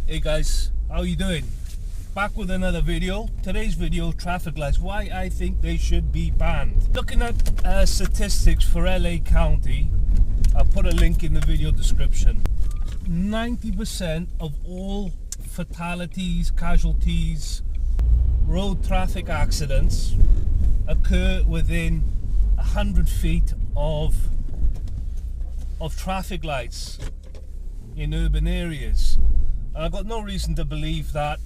Hey guys, how you doing? Back with another video. Today's video, traffic lights, why I think they should be banned. Looking at statistics for LA County, I'll put a link in the video description. 90% of all fatalities, casualties, road traffic accidents occur within 100 feet of traffic lights in urban areas. And I've got no reason to believe that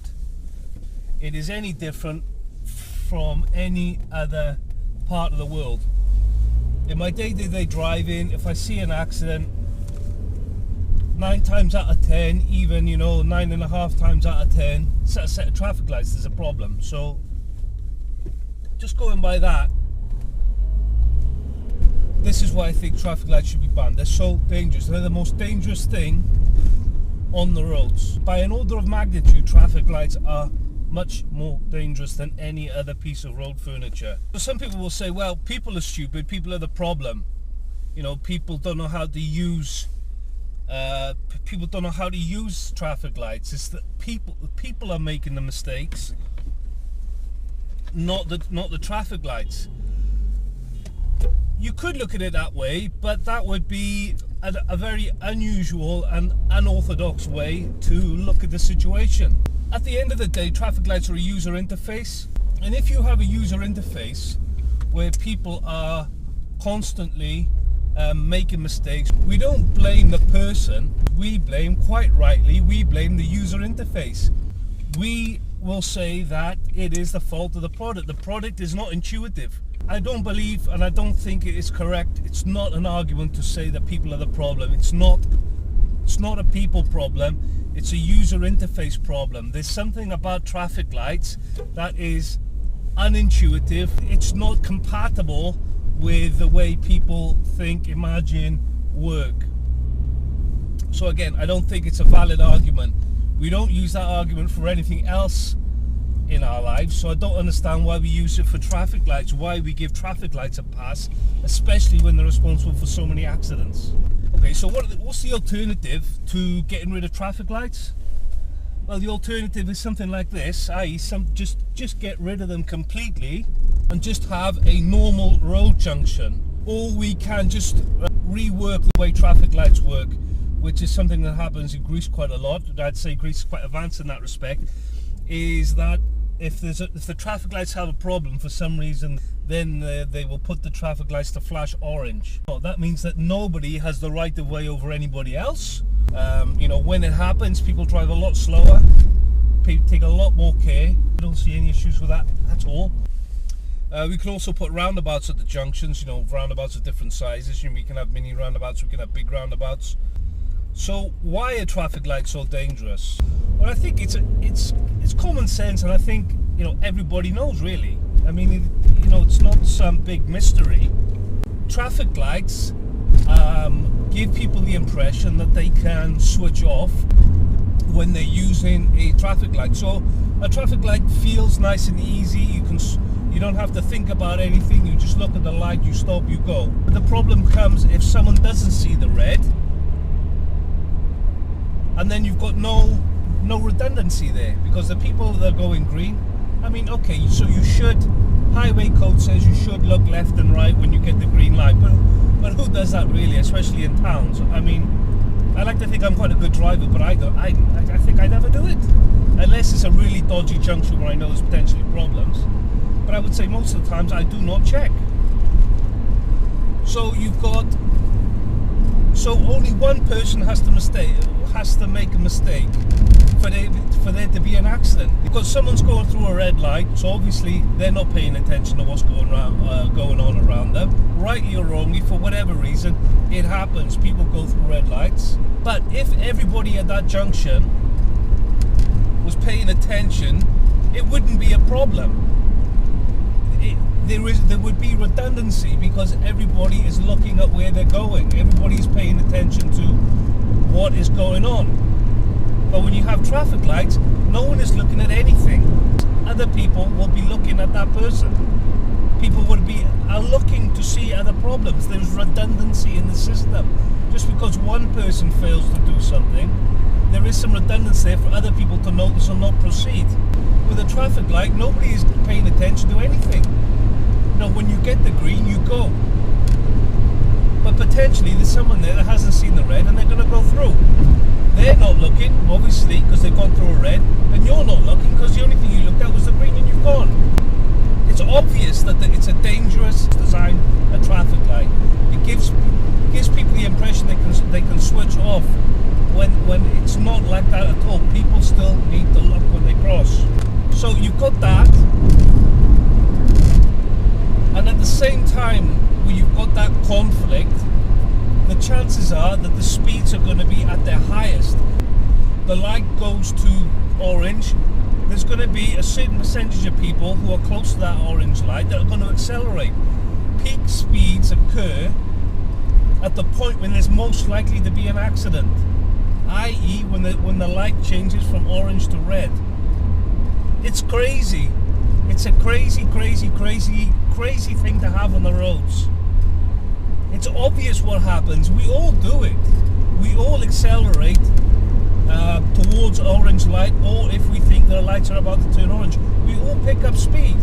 it is any different from any other part of the world. In my day-to-day driving, if I see an accident, 9 times out of 10, even 9.5 times out of 10, set of traffic lights, there's a problem. So just going by that, this is why I think traffic lights should be banned. They're so dangerous. They're the most dangerous thing on the roads. By an order of magnitude, traffic lights are much more dangerous than any other piece of road furniture. So some people will say, well, people are stupid, people are the problem. People don't know how to use traffic lights. It's that people are making the mistakes, not the traffic lights. You could look at it that way, but that would be a very unusual and unorthodox way to look at the situation. At the end of the day, traffic lights are a user interface, and if you have a user interface where people are constantly making mistakes, we don't blame the person, we blame, quite rightly, we blame the user interface. We will say that it is the fault of the product. The product is not intuitive. I don't believe, and I don't think it is correct, it's not an argument to say that people are the problem. It's not a people problem, it's a user interface problem. There's something about traffic lights that is unintuitive. It's not compatible with the way people think, imagine, work. So again, I don't think it's a valid argument. We don't use that argument for anything else in our lives, so I don't understand why we use it for traffic lights, why we give traffic lights a pass, especially when they're responsible for so many accidents. Okay, so what's the alternative to getting rid of traffic lights? Well, the alternative is something like this, i.e. just get rid of them completely and just have a normal road junction. Or we can just rework the way traffic lights work, which is something that happens in Greece quite a lot. I'd say Greece is quite advanced in that respect, is that if the traffic lights have a problem for some reason, then they will put the traffic lights to flash orange. That means that nobody has the right of way over anybody else. When it happens, people drive a lot slower, people take a lot more care. I don't see any issues with that at all. We can also put roundabouts at the junctions. Roundabouts of different sizes. We can have mini roundabouts, we can have big roundabouts. So why are traffic lights so dangerous? Well, I think it's common sense, and I think everybody knows, really. I mean, it's not some big mystery. Traffic lights give people the impression that they can switch off when they're using a traffic light. So a traffic light feels nice and easy. You don't have to think about anything. You just look at the light, you stop, you go. But the problem comes if someone doesn't see the red, and then you've got no redundancy there, because the people that are going green, I mean, okay, so you should, highway code says you should look left and right when you get the green light, but who does that really, especially in towns? I mean, I like to think I'm quite a good driver, but I think I never do it, unless it's a really dodgy junction where I know there's potentially problems. But I would say most of the times I do not check. So only one person has to make a mistake for there to be an accident, because someone's going through a red light, so obviously they're not paying attention to what's going on around them. Rightly or wrongly, for whatever reason, it happens. People go through red lights. But if everybody at that junction was paying attention, it wouldn't be a problem. There would be redundancy, because everybody is looking at where they're going. Everybody's paying attention to what is going on. But when you have traffic lights, no one is looking at anything. Other people will be looking at that person. People are looking to see other problems. There's redundancy in the system. just because one person fails to do something, there is some redundancy there for other people to notice or not proceed. With a traffic light, nobody is paying attention to anything. You know, when you get the green, you go. But potentially there's someone there that hasn't seen the red and they're going to go through. They're not looking, obviously, because they've gone through a red, and you're not looking because the only thing you looked at was the green and you've gone. It's obvious that it's a dangerous design, a traffic light. It gives people the impression they can switch off when it's not like that at all. People still need to look when they cross. So you've got that, and at the same time when you've got that conflict, the chances are that the speeds are going to be at their highest. The light goes to orange, there's going to be a certain percentage of people who are close to that orange light that are going to accelerate. Peak speeds occur at the point when there's most likely to be an accident, i.e. when the light changes from orange to red. It's crazy. It's a crazy thing to have on the roads. It's obvious what happens. We all do it. We all accelerate towards orange light, or if we think the lights are about to turn orange, we all pick up speed.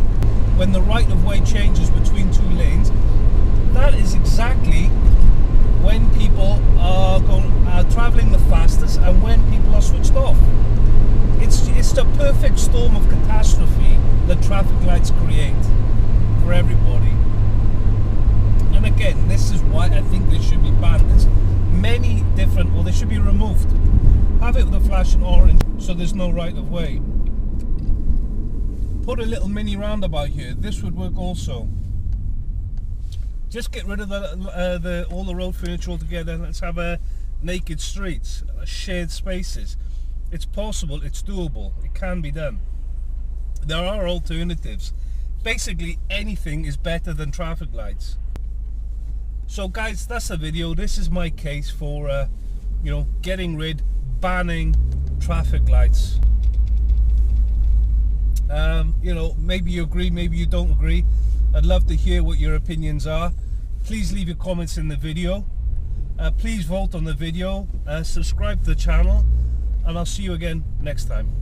When the right of way changes between two lanes, that is exactly when people are traveling the fastest and when people are switched off. It's the perfect storm of catastrophe that traffic lights create for everybody. And again, this is why I think they should be banned. There's many different, or they should be removed. Have it with a flashing orange so there's no right of way. Put a little mini roundabout here. This would work also. Just get rid of all the road furniture altogether, and let's have naked streets, shared spaces. It's possible, it's doable, it can be done. There are alternatives. Basically anything is better than traffic lights. So guys, that's the video. This is my case for banning traffic lights. Maybe you agree, maybe you don't agree. I'd love to hear what your opinions are. Please leave your comments in the video. Please vote on the video, subscribe to the channel, and I'll see you again next time.